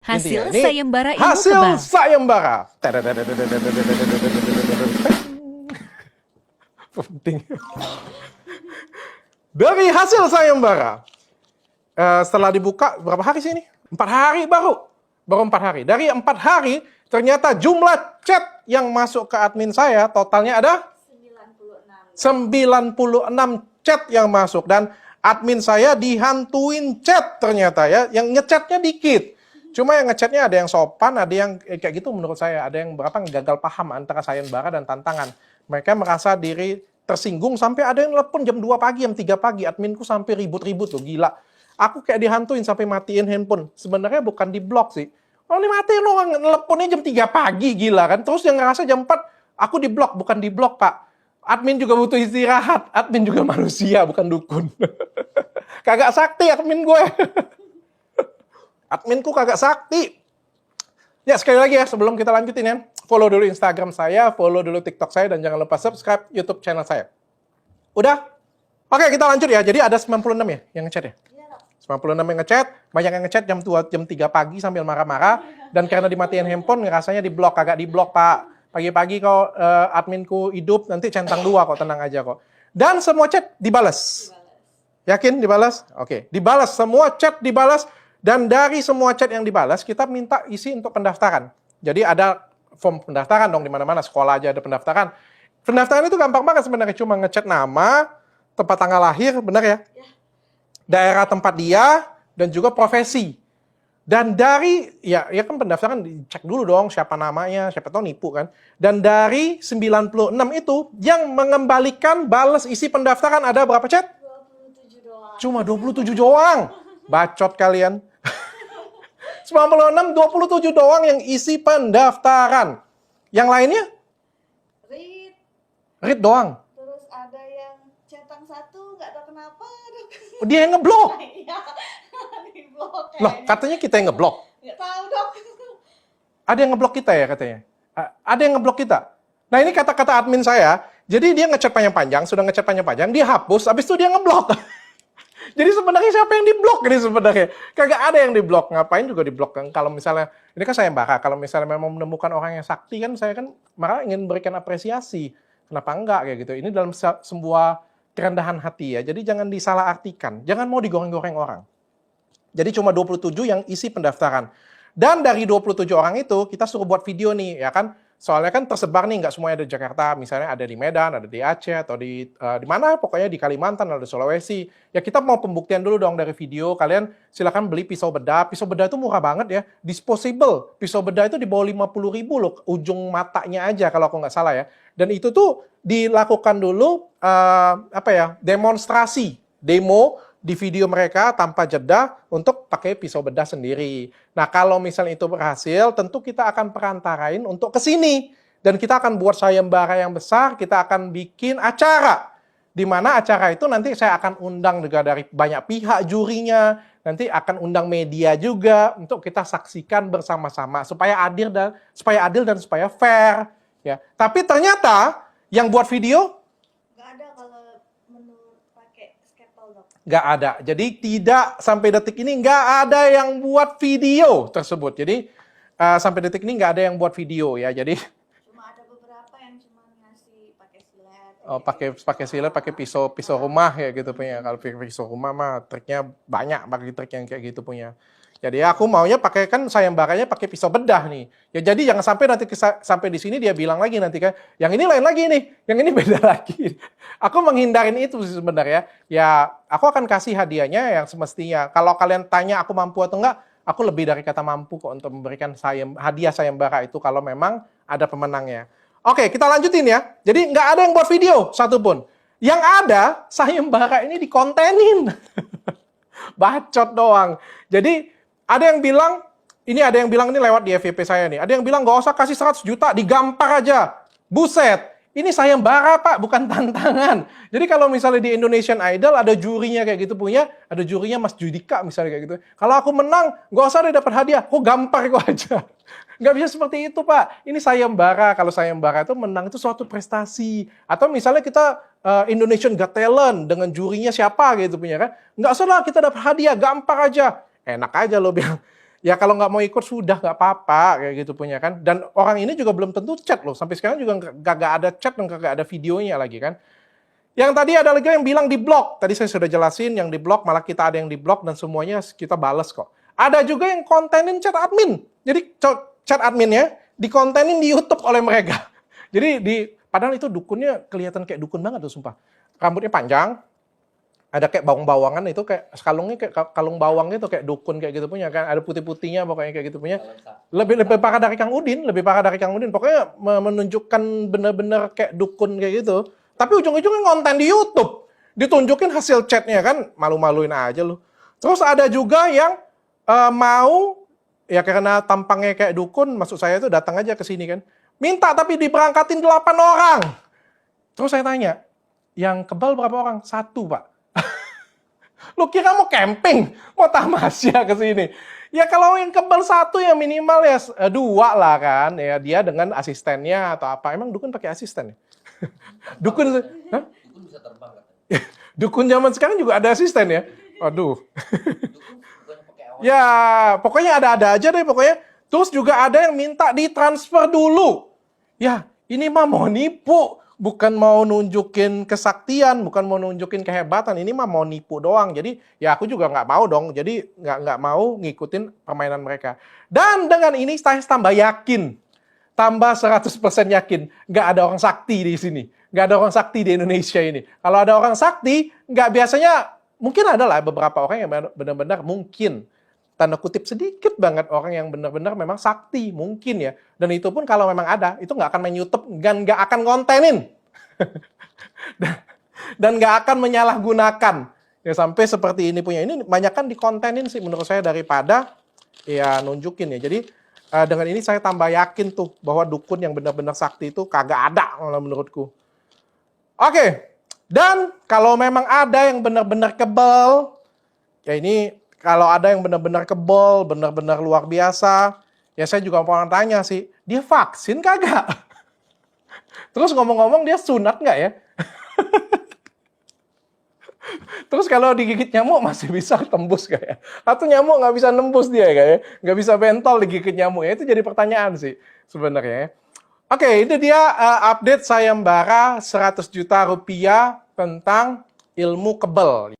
Hasil Intinya ini sayembara ilmu hasil kebal. sayembara. Penting. Dari hasil sayembara. Setelah dibuka, berapa hari sih ini? 4 hari baru. Baru 4 hari. Dari 4 hari, ternyata jumlah chat yang masuk ke admin saya, totalnya ada 96 chat yang masuk. Dan admin saya dihantuin chat ternyata ya. Yang ngechatnya dikit. Cuma yang ngechatnya ada yang sopan, ada yang kayak gitu menurut saya. Ada yang berapa gagal paham antara sayembara dan tantangan. Mereka merasa diri tersinggung sampai ada yang telepon jam 2 pagi, jam 3 pagi. Adminku sampai ribut-ribut tuh, gila. Aku kayak dihantuin sampai matiin handphone. Sebenarnya bukan di blok sih. Oh ini matiin loh, teleponnya jam 3 pagi, gila kan. Terus yang ngerasa jam 4, aku di blok, bukan di blok pak. Admin juga butuh istirahat. Admin juga manusia, bukan dukun. Kagak sakti admin gue. Adminku kagak sakti. Ya, sekali lagi ya, sebelum kita lanjutin ya. Follow dulu Instagram saya, follow dulu TikTok saya, dan jangan lupa subscribe YouTube channel saya. Udah? Oke, kita lanjut ya. Jadi ada 96 ya yang ngechat ya? 96 yang ngechat, banyak yang ngechat jam 2, jam 3 pagi sambil marah-marah. Dan karena dimatiin handphone, ngerasanya di blok. Kagak di blok, Pak. Pagi-pagi kok adminku hidup, nanti centang 2 kok, tenang aja kok. Dan semua chat dibalas. Yakin dibalas? Oke, dibalas. Semua chat dibalas. Dan dari semua chat yang dibalas, kita minta isi untuk pendaftaran. Jadi ada form pendaftaran dong di mana-mana, sekolah aja ada pendaftaran. Pendaftaran itu gampang banget sebenarnya, cuma ngechat nama, tempat tanggal lahir, benar ya? Daerah tempat dia, dan juga profesi. Dan dari, ya kan pendaftaran dicek dulu dong siapa namanya, siapa tahu nipu kan. Dan dari 96 itu, yang mengembalikan balas isi pendaftaran ada berapa chat? 27 doang. Cuma 27 doang. Bacot kalian. 96, 27 doang yang isi pendaftaran. Yang lainnya? Read doang. Terus ada yang centang 1, nggak tahu kenapa. Dia yang ngeblok. Iya, di blok Loh, kayaknya. katanya kita yang ngeblok. Nggak tahu dok. Ada yang ngeblok kita ya katanya? Ada yang ngeblok kita. Nah ini kata-kata admin saya, jadi dia ngechat panjang-panjang, sudah ngechat panjang-panjang, dia hapus, habis itu dia ngeblok. Jadi sebenarnya siapa yang diblok ini sebenarnya? Kagak ada yang diblok. Ngapain juga diblok kan? Kalau misalnya, ini kan sayembara, kalau misalnya memang menemukan orang yang sakti kan, saya kan malah ingin berikan apresiasi. Kenapa enggak kayak gitu? Ini dalam sebuah kerendahan hati ya. Jadi jangan disalahartikan. Jangan mau digoreng-goreng orang. Jadi cuma 27 yang isi pendaftaran. Dan dari 27 orang itu, kita suruh buat video nih, ya kan? Soalnya kan tersebar nih, nggak semuanya ada di Jakarta. Misalnya ada di Medan, ada di Aceh, atau di mana, pokoknya di Kalimantan, ada di Sulawesi. Ya kita mau pembuktian dulu dong dari video. Kalian silakan beli pisau bedah. Pisau bedah itu murah banget ya. Disposable. Pisau bedah itu di bawah 50.000 loh. Ujung matanya aja kalau aku nggak salah ya. Dan itu tuh dilakukan dulu, demonstrasi. Demo di video mereka tanpa jeda untuk pakai pisau bedah sendiri. Nah, kalau misalnya itu berhasil, tentu kita akan perantarain untuk ke sini. Dan kita akan buat sayembara yang besar, kita akan bikin acara. Di mana acara itu nanti saya akan undang juga dari banyak pihak jurinya, nanti akan undang media juga untuk kita saksikan bersama-sama supaya adil dan supaya fair. Ya. Tapi ternyata yang buat video Nggak ada kalau menurut pakai scalpel dok. nggak ada. Jadi tidak sampai detik ini nggak ada yang buat video tersebut. Jadi sampai detik ini nggak ada yang buat video ya. Jadi Cuma ada beberapa yang cuma ngasih pakai silet. pakai silet, pakai pisau rumah ya gitu punya. Kalau pisau rumah mah triknya banyak, bagi trik yang kayak gitu punya. Jadi aku maunya pakai kan sayembaranya pakai pisau bedah nih. Ya jadi jangan sampai nanti sampai di sini dia bilang lagi nanti kan, yang ini lain lagi nih, yang ini beda lagi. Aku menghindarin itu sih sebenarnya. Ya aku akan kasih hadiahnya yang semestinya. Kalau kalian tanya aku mampu atau enggak, aku lebih dari kata mampu kok untuk memberikan hadiah sayembara itu kalau memang ada pemenangnya. Oke, kita lanjutin ya. Jadi nggak ada yang buat video satupun. Yang ada sayembara ini dikontenin. Bacot doang. Jadi ada yang bilang ini lewat di FYP saya nih. Ada yang bilang nggak usah kasih 100 juta, digampar aja. Buset, ini sayembara Pak, bukan tantangan. Jadi kalau misalnya di Indonesian Idol ada jurinya kayak gitu punya, ada jurinya Mas Judika misalnya kayak gitu. Kalau aku menang, nggak usah deh dapat hadiah, kok gampar kok aja. Nggak bisa seperti itu Pak. Ini sayembara. Kalau sayembara itu menang itu suatu prestasi. Atau misalnya kita Indonesian Got Talent dengan jurinya siapa gitu punya kan. Nggak usah lah kita dapat hadiah, gampar aja. Enak aja lo bilang. Ya kalau nggak mau ikut sudah nggak apa-apa kayak gitu punya kan. Dan orang ini juga belum tentu chat loh. Sampai sekarang juga nggak ada chat dan nggak ada videonya lagi kan. Yang tadi ada lagi yang bilang di blog. Tadi saya sudah jelasin yang di blog, malah kita ada yang di blog dan semuanya kita balas kok. Ada juga yang kontenin chat admin. Jadi chat adminnya dikontenin di YouTube oleh mereka. Jadi padahal itu dukunnya kelihatan kayak dukun banget tuh sumpah. Rambutnya panjang, ada kayak bawang-bawangan itu kayak kalungnya kayak kalung bawang gitu kayak dukun kayak gitu punya kan. Ada putih-putihnya pokoknya kayak gitu punya. Lebih parah dari Kang Udin, lebih parah dari Kang Udin. Pokoknya menunjukkan benar-benar kayak dukun kayak gitu. Tapi ujung-ujungnya ngonten di YouTube. Ditunjukin hasil chatnya kan, malu-maluin aja lu. Terus ada juga yang mau, ya karena tampangnya kayak dukun, maksud saya itu datang aja ke sini kan. Minta tapi diberangkatin 8 orang. Terus saya tanya, yang kebal berapa orang? 1, Pak. Lu kira mau camping? Mau tamasya ke sini? Ya kalau yang kebal 1 ya minimal ya 2 lah kan. Ya dia dengan asistennya atau apa. Emang dukun pakai asisten ya? Dukun, hah? Dukun bisa terbang kan? Dukun zaman sekarang juga ada asisten ya? Waduh. Dukun bukannya pakai awan. Ya, pokoknya ada-ada aja deh pokoknya. Terus juga ada yang minta ditransfer dulu. Ya, ini mah mau nipu. Bukan mau nunjukin kesaktian, bukan mau nunjukin kehebatan. Ini mah mau nipu doang. Jadi, ya aku juga nggak mau dong. Jadi, nggak mau ngikutin permainan mereka. Dan dengan ini saya tambah yakin. Tambah 100% yakin. Nggak ada orang sakti di sini. Nggak ada orang sakti di Indonesia ini. Kalau ada orang sakti, nggak biasanya, mungkin ada lah beberapa orang yang benar-benar mungkin. Tanda kutip sedikit banget orang yang benar-benar memang sakti. Mungkin ya. Dan itu pun kalau memang ada, itu nggak akan main YouTube dan nggak akan kontenin. Dan nggak akan menyalahgunakan. Ya sampai seperti ini punya. Ini banyak kan dikontenin sih menurut saya daripada ya nunjukin ya. Jadi dengan ini saya tambah yakin tuh bahwa dukun yang benar-benar sakti itu kagak ada malah menurutku. Oke. Dan kalau memang ada yang benar-benar kebal, ya ini kalau ada yang benar-benar kebal, benar-benar luar biasa, ya saya juga mau tanya sih, dia vaksin kagak? Terus ngomong-ngomong dia sunat nggak ya? Terus kalau digigit nyamuk masih bisa tembus nggak ya? Atau nyamuk nggak bisa nembus dia kayak, nggak bisa bentol digigit nyamuk ya? Itu jadi pertanyaan sih sebenarnya ya. Oke, ini dia update sayembara 100 juta rupiah tentang ilmu kebal.